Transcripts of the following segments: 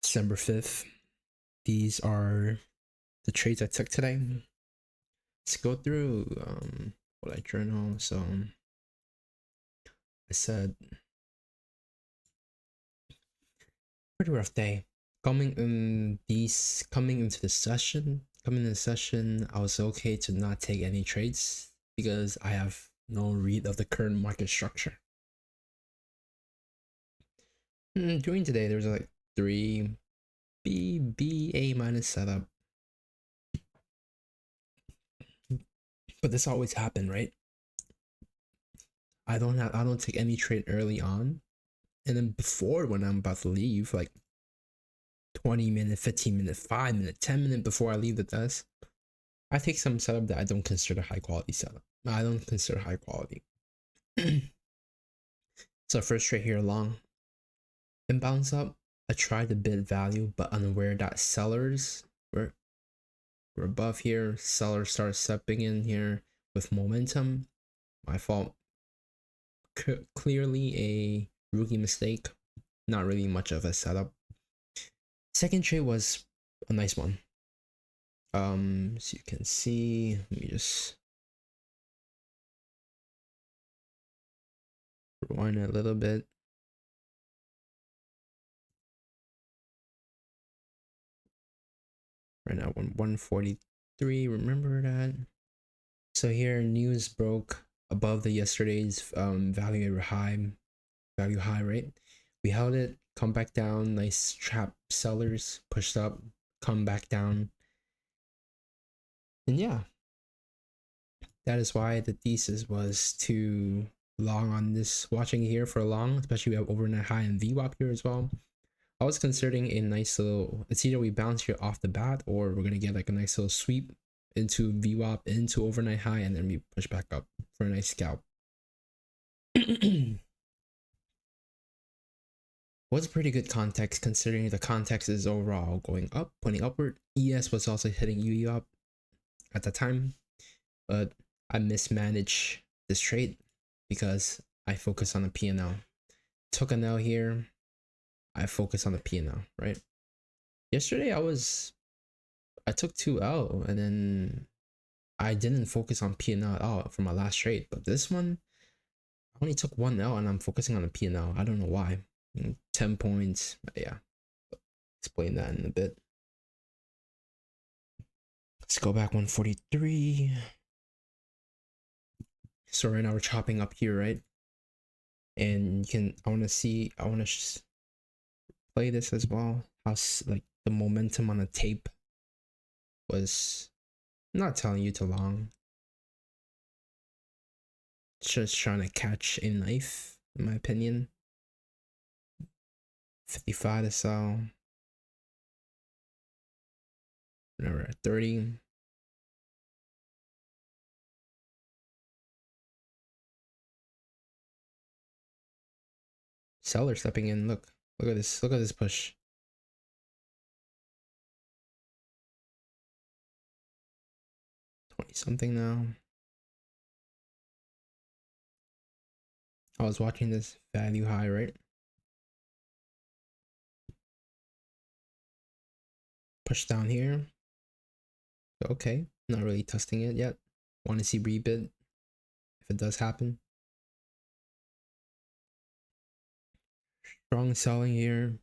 December 5th. These are the trades I took today. Let's go through what I journal. So I said pretty rough day. Coming into the session, I was okay to not take any trades because I have no read of the current market structure. During today, there was like 3 B A minus setup, but this always happened, right? I don't take any trade early on, and then before when I'm about to leave, like 20-minute, 15-minute, 5-minute, 10-minute before I leave the desk, I take some setup that I don't consider high quality setup. I don't consider high quality. So first trade here long. Inbounds up. I tried to bid value, but unaware that sellers were above here. Sellers started stepping in here with momentum. My fault. Clearly a rookie mistake. Not really much of a setup. Second trade was a nice one. So you can see, let me just rewind it a little bit. Right now, 143. Remember that. So here, news broke above the yesterday's value high, right? We held it, come back down. Nice trap sellers pushed up, come back down, and yeah, that is why the thesis was too long on this. Watching here for long, especially we have overnight high and VWAP here as well. I was considering a nice little, it's either we bounce here off the bat or we're gonna get like a nice little sweep into VWAP, into overnight high, and then we push back up for a nice scalp. Was pretty good context considering the context is overall going up, pointing upward. ES was also hitting UE up at the time, but I mismanaged this trade because I focus on the P&L. Took an L here. I focus on the P&L, right? Yesterday I took 2L and then I didn't focus on P&L at all for my last trade, but this one I only took 1L and I'm focusing on the P&L. I don't know why. 10 points, yeah. Explain that in a bit. Let's go back 143. So right now we're chopping up here, right? And you can, I want to play this as well. How like the momentum on the tape was, I'm not telling you too long. Just trying to catch a knife, in my opinion. 55 to sell. Now we're at 30. Seller stepping in. Look at this. Look at this push. Something now. I was watching this value high, right? Push down here. Okay, not really testing it yet. Want to see rebid if it does happen. Strong selling here.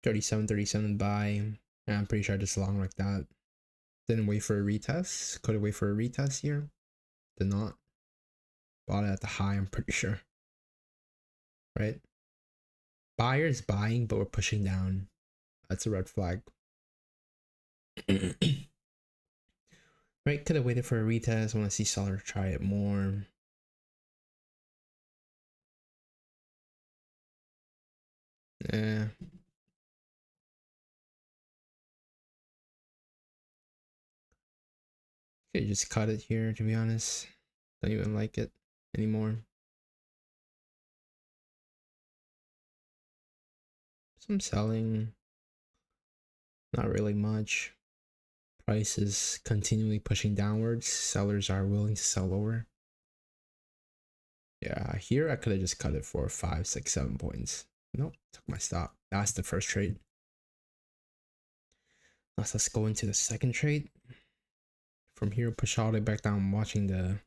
$37 buy. And I'm pretty sure I just long like that. Didn't wait for a retest. Could have waited for a retest here. Did not. Bought it at the high, I'm pretty sure. Right? Buyers buying, but we're pushing down. That's a red flag. Right? Could have waited for a retest. Want to see seller try it more. Yeah. Okay, just cut it here, to be honest. Don't even like it anymore. Some selling. Not really much. Price is continually pushing downwards. Sellers are willing to sell lower. Yeah, Here I could have just cut it for 5, 6, 7 points. Nope, took my stop. That's the first trade. Let's go into the second trade. From here, push all the way back down, watching the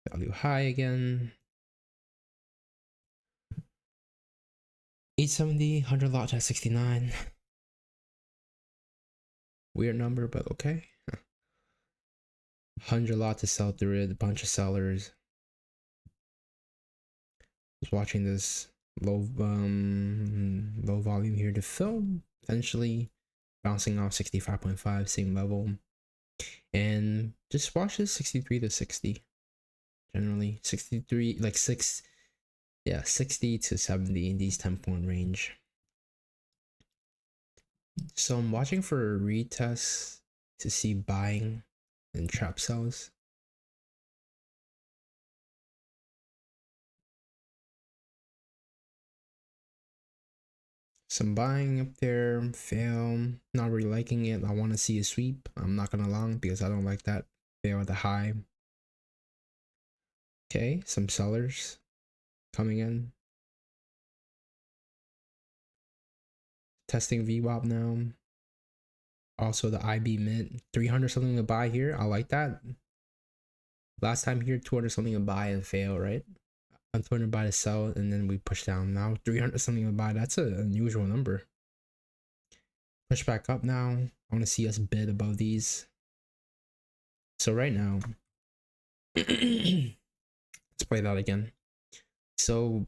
value high again. 870, 100 lot at 69. Weird number, but okay. 100 lot to sell through it, a bunch of sellers. Just watching this low volume here to fill, eventually bouncing off 65.5, same level. And just watch this 63 to 60. Generally 63, like 60 to 70 in these 10-point range. So I'm watching for a retest to see buying and trap sells. Some buying up there, fail, not really liking it. I want to see a sweep. I'm not gonna long because I don't like that fail at the high. Okay, some sellers coming in. Testing VWAP now. Also the IB mint, 300 something to buy here. I like that. Last time here, 200 something to buy and fail, right? 200 buy to sell, and then we push down. Now 300 something to buy. That's an unusual number. Push back up now. I want to see us bid above these. So right now, let's play that again. So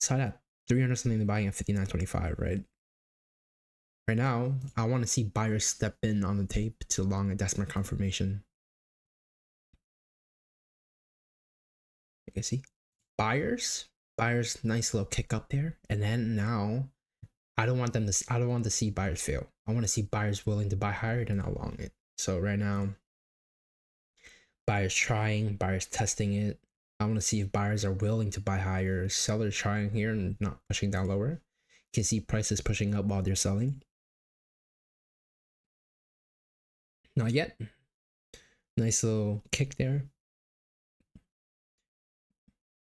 saw that 300 something to buy at 59.25, right? Right now, I want to see buyers step in on the tape to long, and that's my confirmation. You can see buyers, nice little kick up there, and then now I don't want to see buyers fail. I want to see buyers willing to buy higher than I'll long it. So right now, buyers trying, buyers testing it. I want to see if buyers are willing to buy higher. Sellers trying here and not pushing down lower. You can see prices pushing up while they're selling. Not yet. Nice little kick there.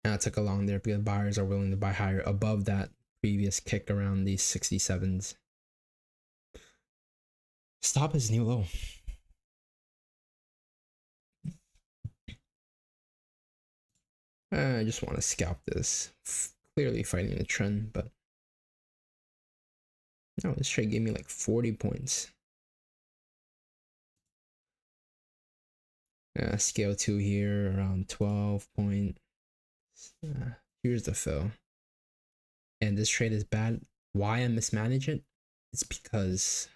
And I took a long there because buyers are willing to buy higher above that previous kick around these 67s. Stop is new low. I just want to scalp this. Clearly fighting the trend, but no, this trade gave me like 40 points. Scale 2 here around 12 points. Here's the fill. And this trade is bad. Why I mismanage it? It's because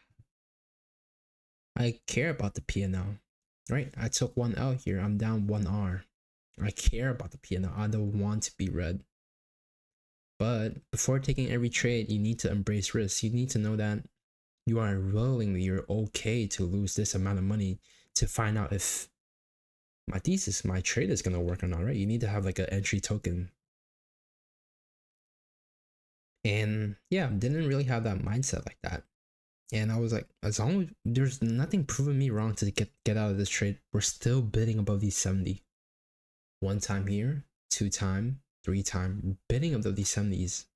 I care about the P&L, right? I took 1 L here. I'm down 1 R. I care about the P&L. I don't want to be red. But before taking every trade, you need to embrace risk. You need to know that you are willingly, you're okay to lose this amount of money to find out if my thesis, my trade is going to work or not, right? You need to have like an entry token. And yeah, didn't really have that mindset like that. And I was like, as long as there's nothing proving me wrong to get out of this trade, we're still bidding above these 70. 1 time here, 2 time, 3 time, bidding above these 70s.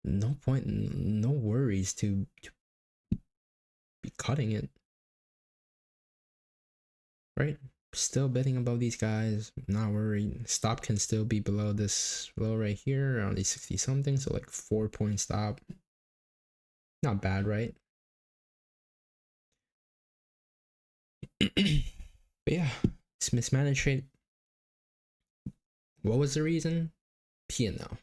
No point, no worries to be cutting it, right? Still bidding above these guys, not worried. Stop can still be below this low right here, around these 60 something, so like 4-point stop. Not bad, right? But yeah, it's mismanaged trade. What was the reason? P&L.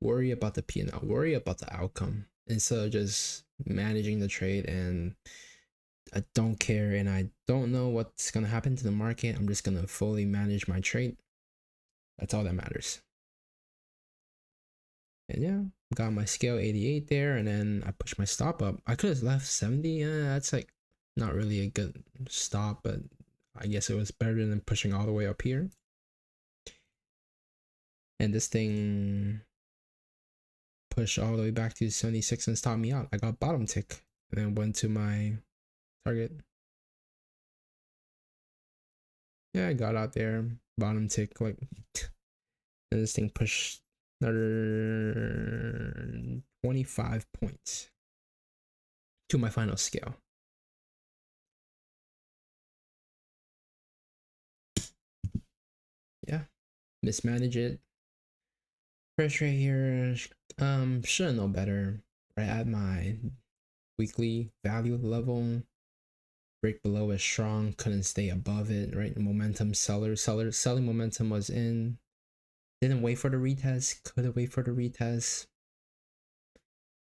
Worry about the P&L. Worry about the outcome instead of just managing the trade. And I don't care, and I don't know what's gonna happen to the market. I'm just gonna fully manage my trade. That's all that matters. And yeah, got my scale 88 there, and then I pushed my stop up. I could have left 70. That's like not really a good stop, but I guess it was better than pushing all the way up here. And this thing pushed all the way back to 76 and stopped me out. I got bottom tick and then went to my target. Yeah, I got out there, bottom tick, like, and this thing pushed another 25 points to my final scale. Yeah, mismanage it. First right here, should know better. Right at my weekly value level, break below is strong, couldn't stay above it. Right, momentum selling momentum was in. Didn't wait for the retest. Couldn't wait for the retest.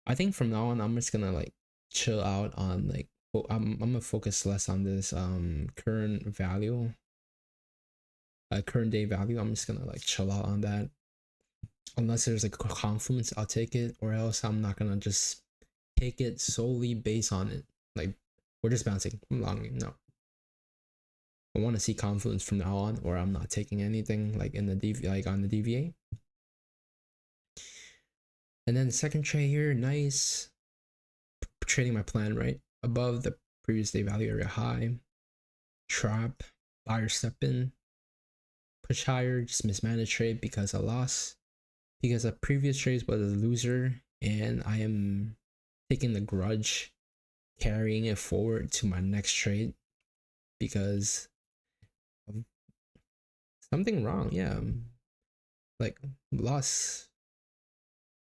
I think from now on, I'm just gonna like chill out on like. I'm gonna focus less on this current value, current day value. I'm just gonna like chill out on that. Unless there's like a confluence, I'll take it, or else I'm not gonna just take it solely based on it. Like we're just bouncing. I'm longing. No, I want to see confluence from now on, or I'm not taking anything like in the like on the DVA. And then the second trade here, nice. Trading my plan right above the previous day value area high. Trap, buyer step in, push higher, just mismanaged trade because I lost. Because a previous trade was a loser, and I am taking the grudge, carrying it forward to my next trade because of something wrong. Yeah, like lost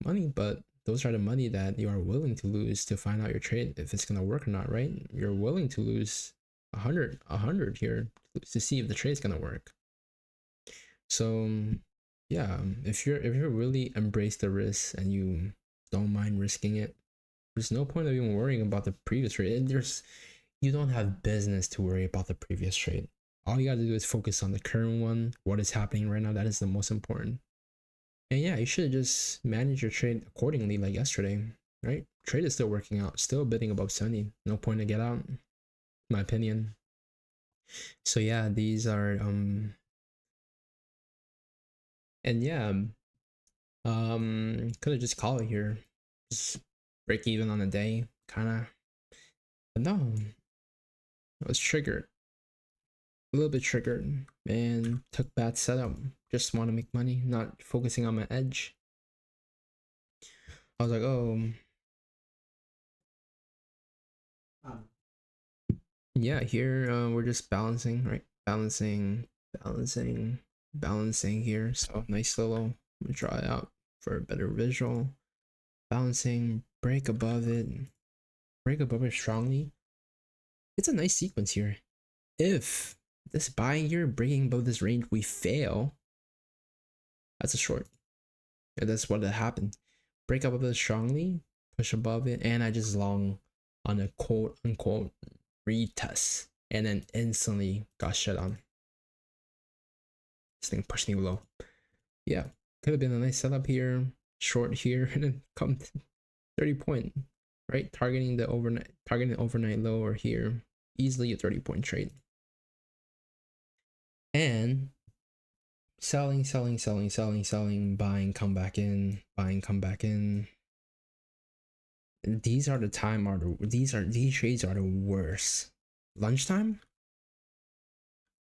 money, but those are the money that you are willing to lose to find out your trade if it's gonna work or not, right? You're willing to lose a hundred here to see if the trade's gonna work. So yeah, if you really embrace the risk and you don't mind risking it, there's no point of even worrying about the previous trade. And there's you don't have business to worry about the previous trade. All you got to do is focus on the current one, what is happening right now. That is the most important. And yeah, you should just manage your trade accordingly, like yesterday, right? Trade is still working out, still bidding above 70. No point to get out, my opinion. So yeah, these are and yeah, could have just called it here, just break even on the day, kind of. But no, I was triggered, a little bit triggered, and took bad setup. Just want to make money, not focusing on my edge. I was like, oh, yeah, here we're just balancing, right? Balancing here. So nice little draw it out for a better visual. Balancing, break above it strongly. It's a nice sequence here. If this buying here, breaking above this range, we fail, that's a short. And that's what happened. Break above it strongly, push above it, and I just long on a quote unquote retest, and then instantly got shut on. This thing pushed me low. Yeah, could have been a nice setup here, short here, and then come 30 point, right? Targeting overnight low or here, easily a 30-point trade. And selling, buying, come back in, buying, come back in. These are the time are the these trades are the worst. Lunchtime,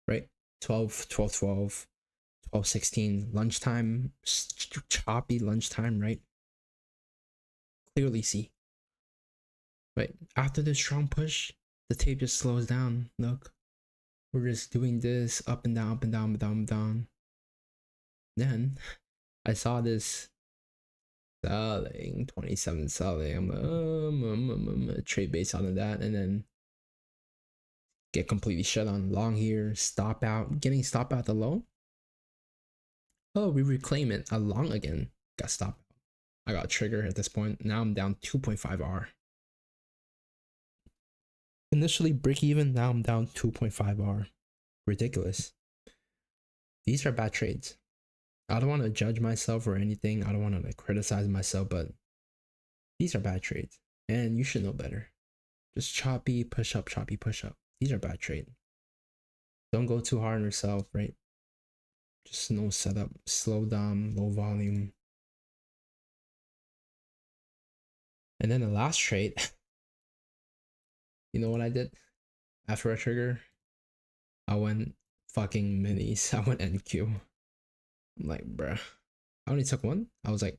right? 12, 12, 12, 12, 16. Lunchtime, choppy lunchtime, right? Clearly see. Right. After the strong push, the tape just slows down. Look. We're just doing this up and down, up and down, down, down. Then I saw this selling 27 selling. I'm trade based on that, and then get completely shut on long here. Stop out, getting stop out the low. Oh, we reclaim it a long again. Got stopped. I got trigger at this point. Now I'm down 2.5 R. Initially break even. Now I'm down 2.5 R. Ridiculous. These are bad trades. I don't want to judge myself or anything. I don't want to like criticize myself, but these are bad trades, and you should know better. Just choppy push up, choppy push up. These are bad trades. Don't go too hard on yourself, right? Just no setup, slow down, low volume. And then the last trade, you know what I did after a trigger? I went fucking minis. I went NQ. I'm like, bruh. I only took one. I was like,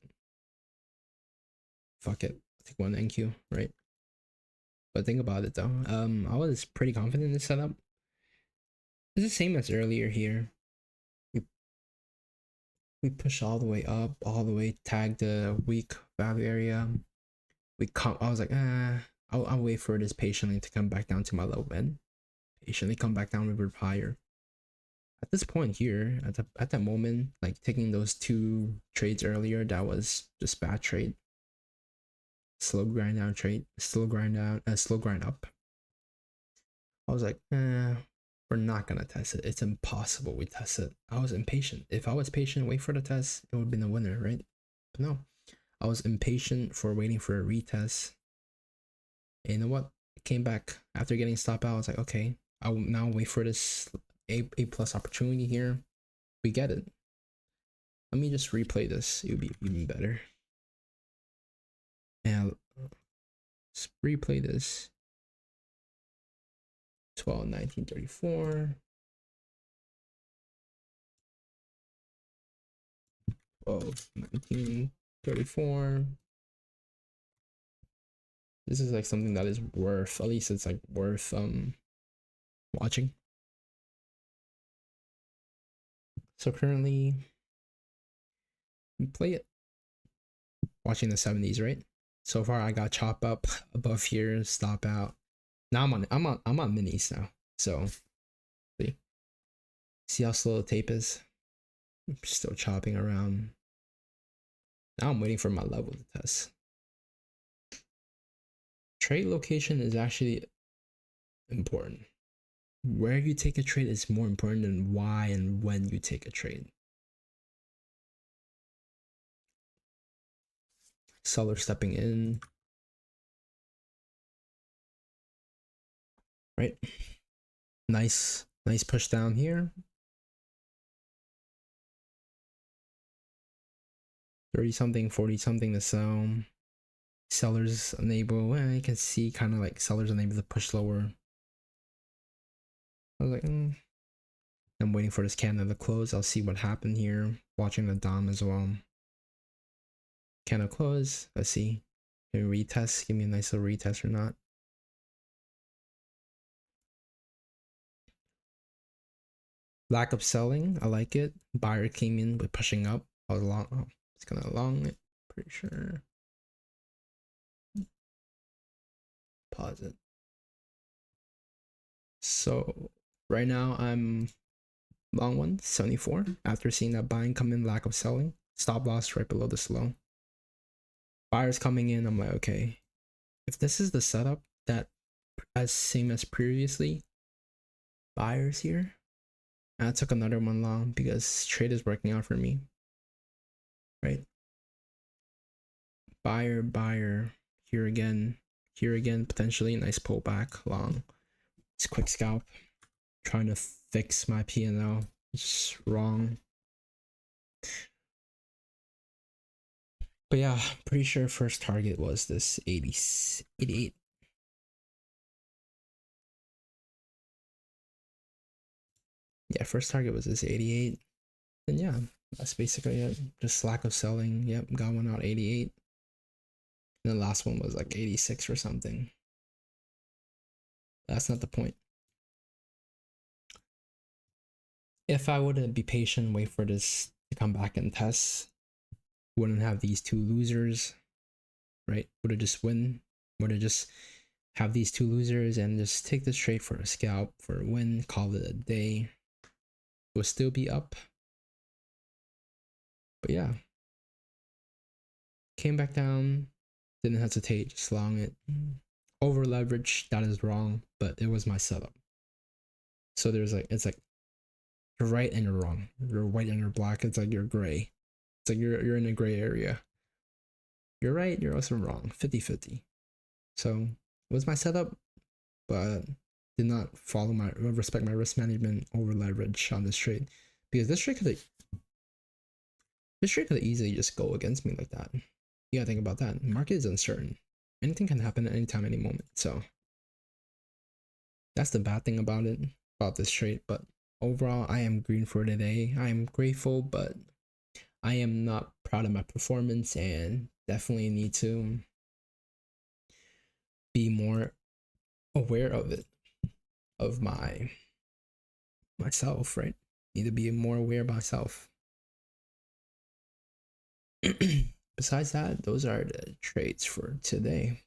fuck it. I take one NQ, right? But think about it though. I was pretty confident in the setup. It's the same as earlier here. We we push all the way up, all the way, tag the weak value area. I was like, I'll wait for this patiently to come back down to my low end. Patiently come back down, revert higher. At this point here, at that moment, like taking those two trades earlier, that was just bad trade. Slow grind down trade, slow grind up. I was like, we're not gonna test it. It's impossible we test it. I was impatient. If I was patient, wait for the test, it would have been a winner, right? But no, I was impatient for waiting for a retest. And you know what? It came back after getting stopped out. I was like, okay, I will now wait for this A plus opportunity here. We get it. Let me just replay this. It would be even better. And let's replay this. 12/19/34. 12/19/34. This is like something that is worth, at least it's like worth watching. So currently we play it watching the 70s, right? So far I got chop up above here, stop out. Now I'm on minis now. So see how slow the tape is? I'm still chopping around. Now I'm waiting for my level to test. Trade location is actually important. Where you take a trade is more important than why and when you take a trade. Seller stepping in. Right? Nice push down here. 30 something, 40 something to sell. Sellers unable, you can see kind of like sellers unable to push lower. I was like, I'm waiting for this candle to close. I'll see what happened here. Watching the DOM as well. Candle close. Let's see. Can we retest? Give me a nice little retest or not. Lack of selling. I like it. Buyer came in with pushing up. I was long. Oh, it's gonna long it. Pretty sure. Pause it. So right now I'm long one, 74. After seeing that buying come in, lack of selling. Stop loss right below this low. Buyers coming in. I'm like, okay, if this is the setup that as same as previously, buyers here. And I took another one long because trade is working out for me. Right? Buyer, here again, potentially nice pullback long. It's quick scalp. Trying to fix my P&L. It's wrong. But yeah, pretty sure first target was this 88. Yeah, first target was this 88. And yeah, that's basically it. Just lack of selling. Yep, got one out 88. And the last one was like 86 or something. That's not the point. If I would be patient, wait for this to come back and test, wouldn't have these two losers, right? Would have just win. Would have just have these two losers and just take this trade for a scalp, for a win, call it a day. Will still be up. But yeah. Came back down, didn't hesitate, just long it. Over leverage, that is wrong, but it was my setup. So there's like, it's like you're right and you're wrong. You're white and you're black. It's like you're gray. It's like you're in a gray area. You're right, you're also wrong. 50-50. So it was my setup, but did not follow respect my risk management over leverage on this trade. Because this trade could easily just go against me like that. You gotta think about that. Market is uncertain. Anything can happen at any time, any moment. So that's the bad thing about it, about this trade. But overall, I am green for today. I am grateful, but I am not proud of my performance and definitely need to be more aware of it, of myself, right? Need to be more aware of myself. Besides that, those are the traits for today.